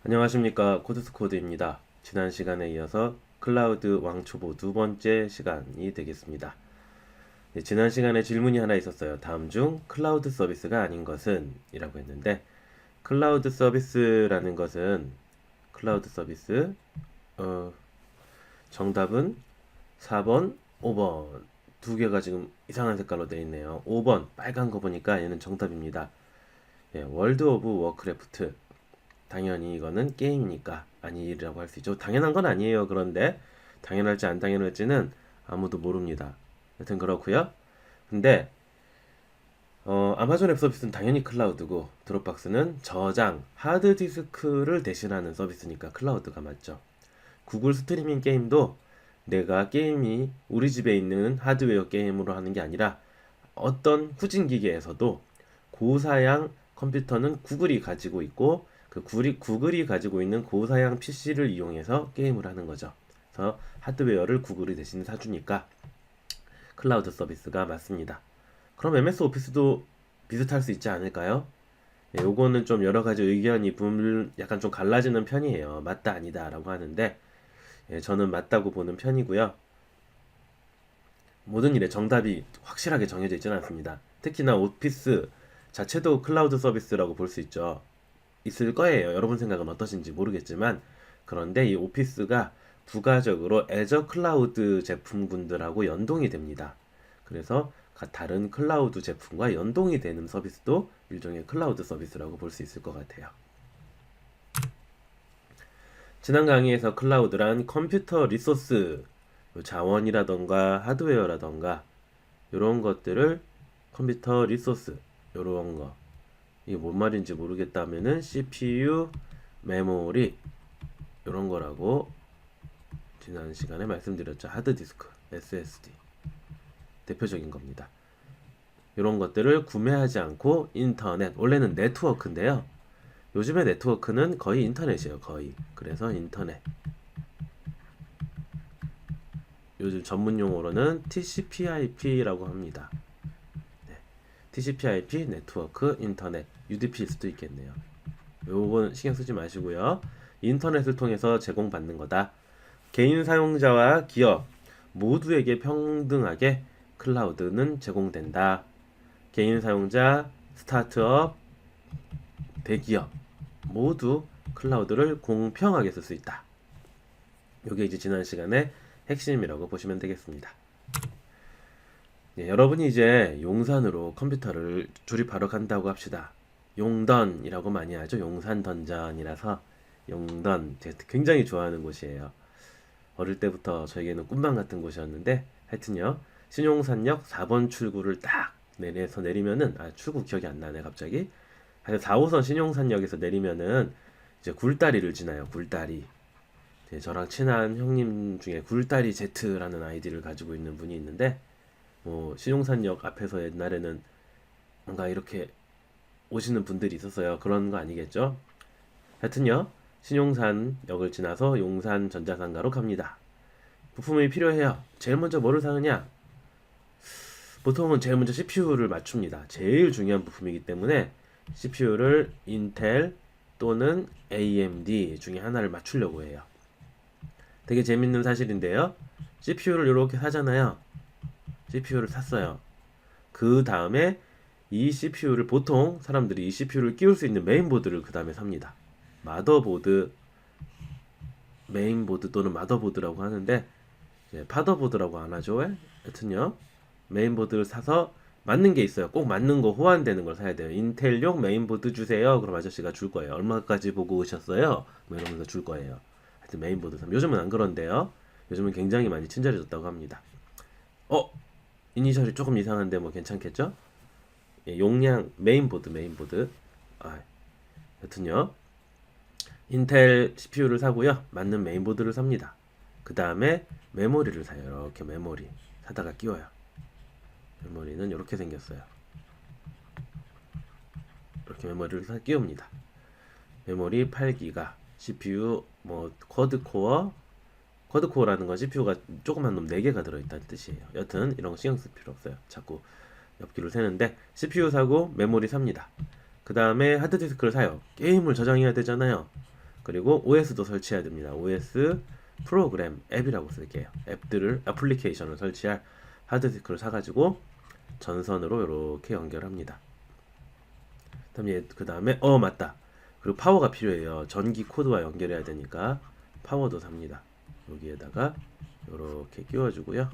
안녕하십니까, 코드스코드입니다. 지난 시간에 이어서 클라우드 왕초보 두 번째 시간이 되겠습니다. 네, 지난 시간에 질문이 하나 있었어요. 다음 중 클라우드 서비스가 아닌 것은? 이라고 했는데, 클라우드 서비스라는 것은 클라우드 서비스 어, 정답은 4번, 5번 두 개가 지금 이상한 색깔로 되어 있네요. 5번 빨간 거 보니까 얘는 정답입니다. 예, 월드 오브 워크래프트, 당연히 이거는 게임이니까 아니라고 할 수 있죠. 당연한 건 아니에요. 그런데 당연할지 안 당연할지는 아무도 모릅니다. 여튼 그렇고요. 근데 아마존 앱 서비스는 당연히 클라우드고, 드롭박스는 저장 하드디스크를 대신하는 서비스니까 클라우드가 맞죠. 구글 스트리밍 게임도 내가 게임이 우리 집에 있는 하드웨어 게임으로 하는 게 아니라 어떤 후진 기계에서도 고사양 컴퓨터는 구글이 가지고 있고, 그 구글이 가지고 있는 고사양 PC를 이용해서 게임을 하는 거죠. 그래서 하드웨어를 구글이 대신 사주니까 클라우드 서비스가 맞습니다. 그럼 MS 오피스도 비슷할 수 있지 않을까요? 예, 요거는 좀 여러 가지 의견이 약간 좀 갈라지는 편이에요. 맞다 아니다 라고 하는데, 예, 저는 맞다고 보는 편이고요. 모든 일에 정답이 확실하게 정해져 있지는 않습니다. 특히나 오피스 자체도 클라우드 서비스라고 볼 수 있죠. 있을 거예요. 여러분 생각은 어떠신지 모르겠지만, 그런데 이 오피스가 부가적으로 애저 클라우드 제품군들하고 연동이 됩니다. 그래서 다른 클라우드 제품과 연동이 되는 서비스도 일종의 클라우드 서비스라고 볼 수 있을 것 같아요. 지난 강의에서 클라우드란 컴퓨터 리소스, 자원이라던가 하드웨어라던가 이런 것들을 컴퓨터 리소스, 이런 거, 이게 뭔 말인지 모르겠다면은 CPU, 메모리 이런 거라고 지난 시간에 말씀드렸죠. 하드디스크, SSD 대표적인 겁니다. 이런 것들을 구매하지 않고 인터넷, 원래는 네트워크인데요. 요즘의 네트워크는 거의 인터넷이에요. 거의. 그래서 인터넷, 요즘 전문 용어로는 TCP/IP라고 합니다. 네. TCP/IP, 네트워크, 인터넷, UDP일 수도 있겠네요. 요건 신경 쓰지 마시고요. 인터넷을 통해서 제공받는 거다. 개인 사용자와 기업 모두에게 평등하게 클라우드는 제공된다. 개인 사용자, 스타트업, 대기업 모두 클라우드를 공평하게 쓸 수 있다. 이게 이제 지난 시간에 핵심이라고 보시면 되겠습니다. 네, 여러분이 이제 용산으로 컴퓨터를 조립하러 간다고 합시다. 용던이라고 많이 하죠. 용산 던전이라서 용던, 제가 굉장히 좋아하는 곳이에요. 어릴 때부터 저에게는 꿈만 같은 곳이었는데, 하여튼요, 신용산역 4번 출구를 딱 내려서 내리면은, 출구 기억이 안 나네 갑자기. 하여튼 4호선 신용산역에서 내리면은 이제 굴다리를 지나요. 굴다리. 네, 저랑 친한 형님 중에 굴다리 Z라는 아이디를 가지고 있는 분이 있는데, 뭐 신용산역 앞에서 옛날에는 뭔가 이렇게 오시는 분들이 있었어요. 그런 거 아니겠죠? 하여튼요, 신용산역을 지나서 용산 전자상가로 갑니다. 부품이 필요해요. 제일 먼저 뭐를 사느냐? 보통은 제일 먼저 CPU를 맞춥니다. 제일 중요한 부품이기 때문에 CPU를 인텔 또는 AMD 중에 하나를 맞추려고 해요. 되게 재밌는 사실인데요. CPU를 이렇게 사잖아요. CPU를 샀어요. 그 다음에 이 CPU를, 보통 사람들이 이 CPU를 끼울 수 있는 메인보드를 그 다음에 삽니다. 마더보드, 메인보드 또는 마더보드라고 하는데, 파더보드라고 안 하죠. 왜? 여튼요, 메인보드를 사서 맞는 게 있어요. 꼭 맞는 거, 호환되는 걸 사야 돼요. 인텔용 메인보드 주세요. 그럼 아저씨가 줄 거예요. 얼마까지 보고 오셨어요? 뭐 이러면서 줄 거예요. 하여튼 메인보드 사면, 요즘은 안 그런데요. 요즘은 굉장히 많이 친절해졌다고 합니다. 이니셜이 조금 이상한데 뭐 괜찮겠죠? 예, 용량 메인보드. 여튼요, 인텔 CPU를 사고요, 맞는 메인보드를 삽니다. 그 다음에 메모리를 사요. 이렇게 메모리 사다가 끼워요. 메모리는 이렇게 생겼어요. 이렇게 메모리를 끼웁니다. 메모리 8기가, CPU 뭐 쿼드코어라는 건 CPU가 조그만 놈 4개가 들어있다는 뜻이에요. 여튼 이런 거 신경 쓸 필요 없어요. 자꾸 옆길로 새는데, CPU 사고 메모리 삽니다. 그 다음에 하드디스크를 사요. 게임을 저장해야 되잖아요. 그리고 OS도 설치해야 됩니다. OS 프로그램 앱이라고 쓸게요. 앱들을 애플리케이션을 설치할 하드디스크를 사가지고 전선으로 이렇게 연결합니다. 그 다음에 맞다. 그리고 파워가 필요해요. 전기 코드와 연결해야 되니까 파워도 삽니다. 여기에다가 이렇게 끼워주고요.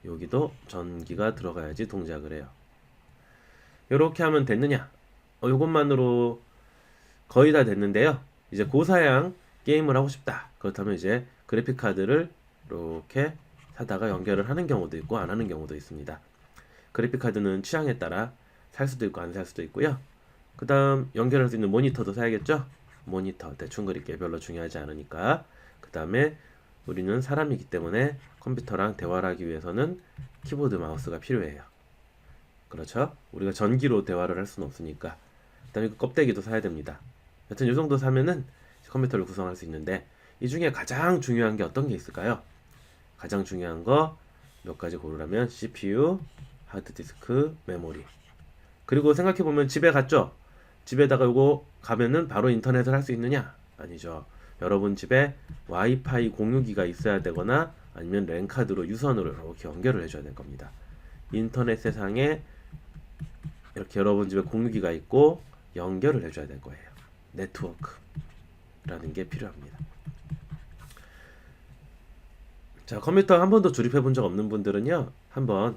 여기도 전기가 들어가야지 동작을 해요. 이렇게 하면 됐느냐? 이것만으로 거의 다 됐는데요. 이제 고사양 게임을 하고 싶다. 그렇다면 이제 그래픽 카드를 이렇게 사다가 연결을 하는 경우도 있고 안 하는 경우도 있습니다. 그래픽 카드는 취향에 따라 살 수도 있고 안 살 수도 있고요. 그 다음 연결할 수 있는 모니터도 사야겠죠? 모니터 대충 그릴게 별로 중요하지 않으니까. 그 다음에 우리는 사람이기 때문에 컴퓨터랑 대화를 하기 위해서는 키보드 마우스가 필요해요. 그렇죠? 우리가 전기로 대화를 할 수는 없으니까. 그 다음에 그 껍데기도 사야 됩니다. 여튼 이 정도 사면은 컴퓨터를 구성할 수 있는데 이 중에 가장 중요한 게 어떤 게 있을까요? 가장 중요한 거 몇 가지 고르라면 CPU, 하드디스크, 메모리. 그리고 생각해보면 집에 갔죠? 집에다가 이거 가면은 바로 인터넷을 할 수 있느냐? 아니죠. 여러분 집에 와이파이 공유기가 있어야 되거나 아니면 랜카드로 유선으로 이렇게 연결을 해줘야 될 겁니다. 인터넷 세상에 이렇게 여러분 집에 공유기가 있고 연결을 해줘야 될 거예요. 네트워크라는 게 필요합니다. 자, 컴퓨터 한 번도 조립해 본 적 없는 분들은요, 한번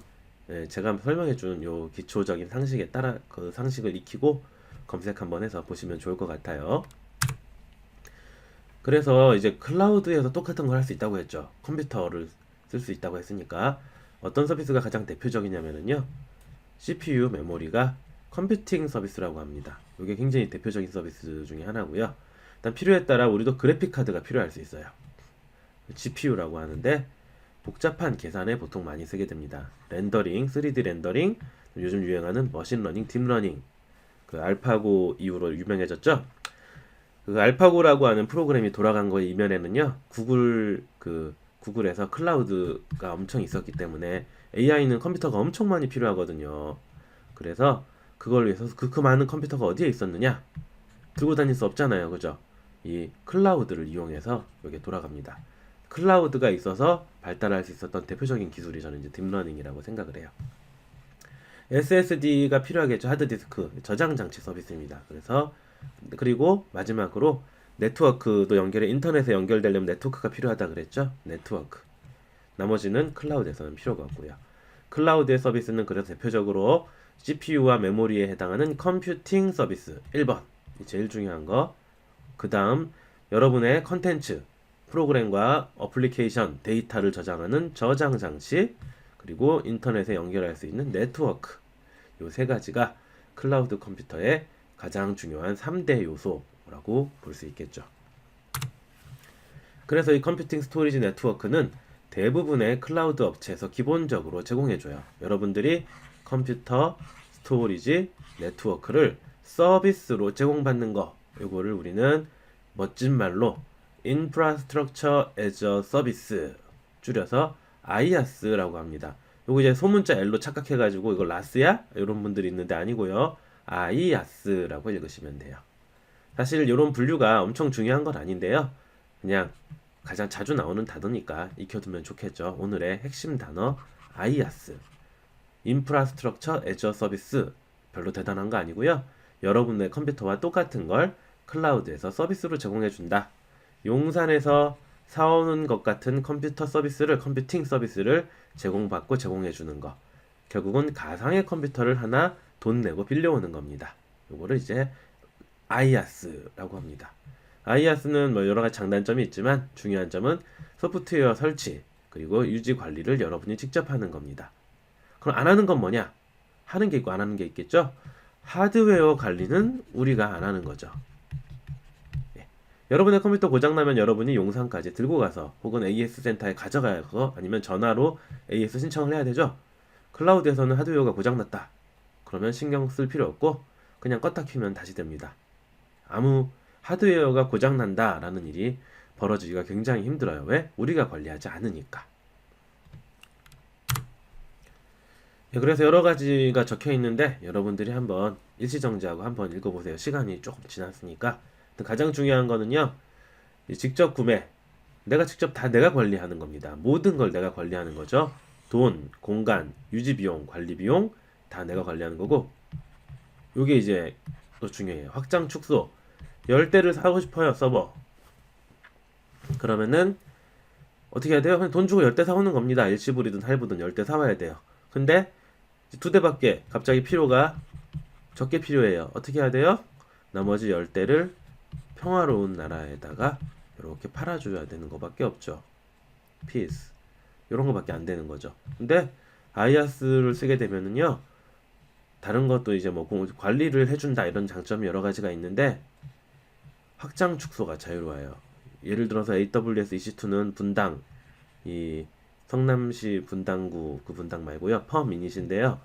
제가 설명해 준 요 기초적인 상식에 따라 그 상식을 익히고 검색 한번 해서 보시면 좋을 것 같아요. 그래서 이제 클라우드에서 똑같은 걸 할 수 있다고 했죠. 컴퓨터를 쓸 수 있다고 했으니까 어떤 서비스가 가장 대표적이냐면요, CPU 메모리가 컴퓨팅 서비스라고 합니다. 이게 굉장히 대표적인 서비스 중에 하나고요. 일단 필요에 따라 우리도 그래픽 카드가 필요할 수 있어요. GPU라고 하는데 복잡한 계산에 보통 많이 쓰게 됩니다. 렌더링, 3D 렌더링, 요즘 유행하는 머신러닝, 딥러닝, 그 알파고 이후로 유명해졌죠. 그 알파고라고 하는 프로그램이 돌아간 거의 이면에는요, 구글에서 클라우드가 엄청 있었기 때문에 AI는 컴퓨터가 엄청 많이 필요하거든요. 그래서 그걸 위해서 그 많은 컴퓨터가 어디에 있었느냐? 들고 다닐 수 없잖아요, 그죠? 이 클라우드를 이용해서 이게 돌아갑니다. 클라우드가 있어서 발달할 수 있었던 대표적인 기술이 저는 이제 딥러닝이라고 생각을 해요. SSD가 필요하겠죠. 하드디스크 저장 장치 서비스입니다. 그리고 마지막으로 네트워크도 인터넷에 연결되려면 네트워크가 필요하다 그랬죠. 네트워크. 나머지는 클라우드에서는 필요가 없고요. 클라우드의 서비스는 그래서 대표적으로 CPU와 메모리에 해당하는 컴퓨팅 서비스 1번 제일 중요한 거. 그 다음 여러분의 컨텐츠 프로그램과 어플리케이션 데이터를 저장하는 저장 장치, 그리고 인터넷에 연결할 수 있는 네트워크, 요 세 가지가 클라우드 컴퓨터의 가장 중요한 3대 요소라고 볼 수 있겠죠. 그래서 이 컴퓨팅 스토리지 네트워크는 대부분의 클라우드 업체에서 기본적으로 제공해줘요. 여러분들이 컴퓨터 스토리지 네트워크를 서비스로 제공받는 거, 요거를 우리는 멋진 말로 Infrastructure as a Service, 줄여서 IaaS라고 합니다. 요거 이제 소문자 L로 착각해가지고 이거 라스야? 이런 분들이 있는데 아니고요. IaaS라고 읽으시면 돼요. 사실 이런 분류가 엄청 중요한 건 아닌데요. 그냥 가장 자주 나오는 단어니까 익혀두면 좋겠죠. 오늘의 핵심 단어 IaaS, Infrastructure as a Service, 별로 대단한 거 아니고요. 여러분의 컴퓨터와 똑같은 걸 클라우드에서 서비스로 제공해준다. 용산에서 사오는 것 같은 컴퓨팅 서비스를 제공받고 제공해주는 거. 결국은 가상의 컴퓨터를 하나 돈 내고 빌려오는 겁니다. 요거를 이제 IaaS라고 합니다. IaaS는 뭐 여러 가지 장단점이 있지만 중요한 점은 소프트웨어 설치 그리고 유지 관리를 여러분이 직접 하는 겁니다. 그럼 안 하는 건 뭐냐? 하는 게 있고 안 하는 게 있겠죠? 하드웨어 관리는 우리가 안 하는 거죠. 여러분의 컴퓨터 고장나면 여러분이 용산까지 들고 가서 혹은 AS 센터에 가져가서 아니면 전화로 AS 신청을 해야 되죠. 클라우드에서는 하드웨어가 고장났다. 그러면 신경 쓸 필요 없고 그냥 껐다 켜면 다시 됩니다. 아무 하드웨어가 고장난다 라는 일이 벌어지기가 굉장히 힘들어요. 왜? 우리가 관리하지 않으니까. 그래서 여러 가지가 적혀 있는데 여러분들이 한번 일시정지하고 한번 읽어보세요. 시간이 조금 지났으니까. 가장 중요한 거는요, 직접 구매, 내가 직접 다 내가 관리하는 겁니다. 모든 걸 내가 관리하는 거죠. 돈, 공간, 유지비용, 관리비용 다 내가 관리하는 거고, 요게 이제 또 중요해요. 확장 축소. 10대를 사고 싶어요, 서버. 그러면은 어떻게 해야 돼요? 그냥 돈 주고 10대 사오는 겁니다. 일시불이든 할부든 10대 사와야 돼요. 근데 2대밖에 갑자기 필요가 적게 필요해요. 어떻게 해야 돼요? 나머지 10대를 평화로운 나라에다가 이렇게 팔아줘야 되는 거밖에 없죠. 피스. 이런 거밖에 안 되는 거죠. 근데 아이아스를 쓰게 되면은요, 다른 것도 이제 뭐 관리를 해준다 이런 장점이 여러 가지가 있는데 확장 축소가 자유로워요. 예를 들어서 AWS EC2는 분당, 이 성남시 분당구 그 분당 말고요, 펌 이닛인데요.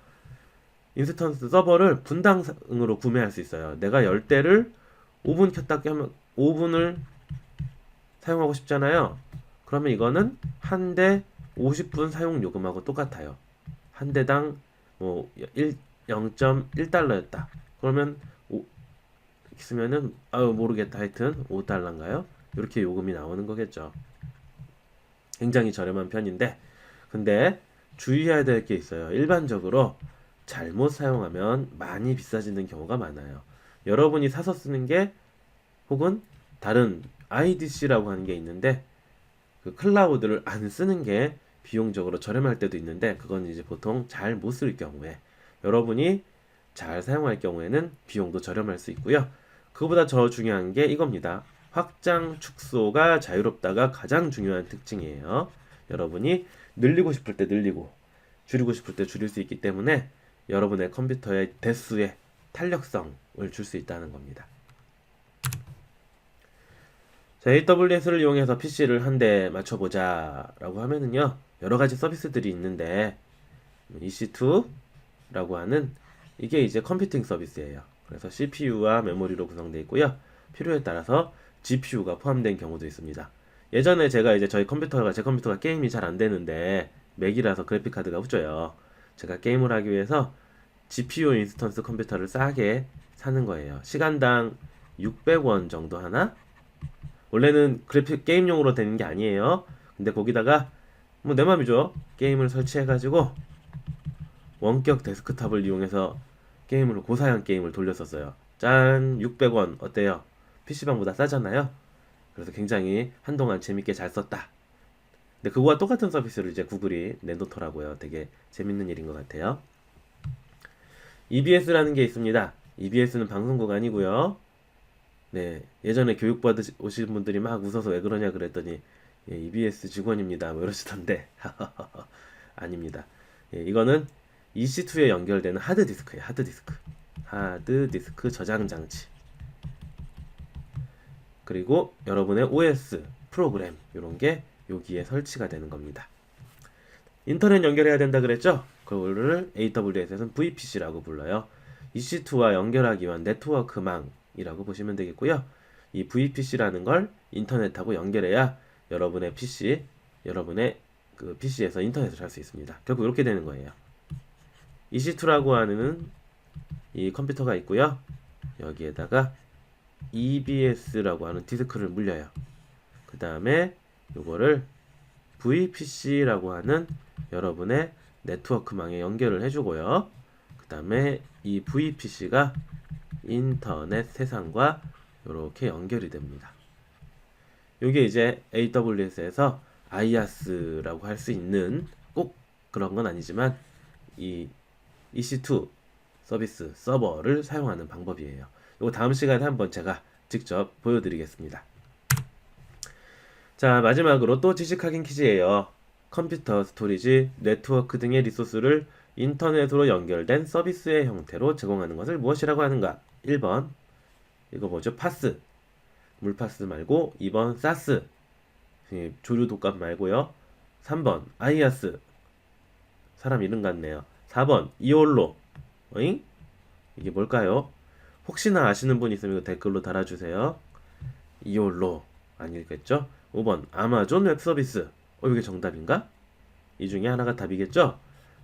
인스턴스 서버를 분당으로 구매할 수 있어요. 내가 10대를 5분 켰다 켜면 5분을 사용하고 싶잖아요. 그러면 이거는 한 대 50분 사용 요금하고 똑같아요. 한 대당 뭐 0.1달러였다. 그러면 쓰면은 모르겠다. 하여튼 5달러인가요? 이렇게 요금이 나오는 거겠죠. 굉장히 저렴한 편인데, 근데 주의해야 될 게 있어요. 일반적으로 잘못 사용하면 많이 비싸지는 경우가 많아요. 여러분이 사서 쓰는 게, 혹은 다른 IDC라고 하는 게 있는데 그 클라우드를 안 쓰는 게 비용적으로 저렴할 때도 있는데, 그건 이제 보통 잘 못 쓸 경우에, 여러분이 잘 사용할 경우에는 비용도 저렴할 수 있고요. 그거보다 더 중요한 게 이겁니다. 확장 축소가 자유롭다가 가장 중요한 특징이에요. 여러분이 늘리고 싶을 때 늘리고 줄이고 싶을 때 줄일 수 있기 때문에 여러분의 컴퓨터의 대수에 탄력성을 줄 수 있다는 겁니다. 자, AWS를 이용해서 PC를 한 대 맞춰보자 라고 하면은요, 여러 가지 서비스들이 있는데 EC2라고 하는 이게 이제 컴퓨팅 서비스예요. 그래서 CPU와 메모리로 구성되어 있고요. 필요에 따라서 GPU가 포함된 경우도 있습니다. 예전에 제가 이제 제 컴퓨터가 게임이 잘 안 되는데 맥이라서 그래픽 카드가 후져요. 제가 게임을 하기 위해서 GPU 인스턴스 컴퓨터를 싸게 사는 거예요. 시간당 600원 정도 하나? 원래는 그래픽 게임용으로 되는 게 아니에요. 근데 거기다가 뭐 내 맘이죠. 게임을 설치해가지고 원격 데스크탑을 이용해서 고사양 게임을 돌렸었어요. 짠, 600원 어때요? PC방보다 싸잖아요. 그래서 굉장히 한동안 재밌게 잘 썼다. 근데 그거와 똑같은 서비스를 이제 구글이 내놓더라고요. 되게 재밌는 일인 것 같아요. EBS라는 게 있습니다. EBS는 방송국 아니고요. 네, 예전에 교육받으신 분들이 막 웃어서 왜 그러냐 그랬더니 예, EBS 직원입니다 뭐 이러시던데 아닙니다. 예, 이거는 EC2에 연결되는 하드디스크예요. 하드디스크 저장 장치. 그리고 여러분의 OS 프로그램 이런 게 여기에 설치가 되는 겁니다. 인터넷 연결해야 된다 그랬죠? 그거를 AWS에서는 VPC라고 불러요. EC2와 연결하기 위한 네트워크망이라고 보시면 되겠고요. 이 VPC라는 걸 인터넷하고 연결해야 여러분의 그 PC에서 인터넷을 할 수 있습니다. 결국 이렇게 되는 거예요. EC2라고 하는 이 컴퓨터가 있고요. 여기에다가 EBS라고 하는 디스크를 물려요. 그 다음에 요거를 VPC라고 하는 여러분의 네트워크망에 연결을 해주고요. 그 다음에 이 VPC가 인터넷 세상과 이렇게 연결이 됩니다. 이게 이제 AWS에서 IaaS라고 할 수 있는, 꼭 그런 건 아니지만 이 EC2 서비스 서버를 사용하는 방법이에요. 이거 다음 시간에 한번 제가 직접 보여드리겠습니다. 자, 마지막으로 또 지식 확인 퀴즈예요. 컴퓨터, 스토리지, 네트워크 등의 리소스를 인터넷으로 연결된 서비스의 형태로 제공하는 것을 무엇이라고 하는가? 1번 이거 뭐죠? 파스, 물파스 말고 2번 사스, 조류 독감 말고요. 3번 아이아스, 사람 이름 같네요. 4번 이올로. 어잉? 이게 뭘까요? 혹시나 아시는 분 있으면 댓글로 달아주세요. 이올로 아니겠죠? 5번 아마존 웹서비스. 이게 정답인가? 이 중에 하나가 답이겠죠?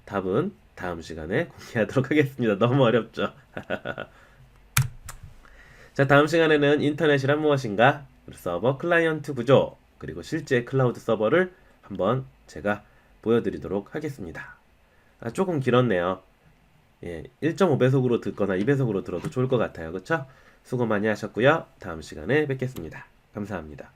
답은 다음 시간에 공개하도록 하겠습니다. 너무 어렵죠? 자, 다음 시간에는 인터넷이란 무엇인가? 그리고 서버 클라이언트 구조, 그리고 실제 클라우드 서버를 한번 제가 보여드리도록 하겠습니다. 조금 길었네요. 예, 1.5배속으로 듣거나 2배속으로 들어도 좋을 것 같아요. 그쵸? 수고 많이 하셨고요. 다음 시간에 뵙겠습니다. 감사합니다.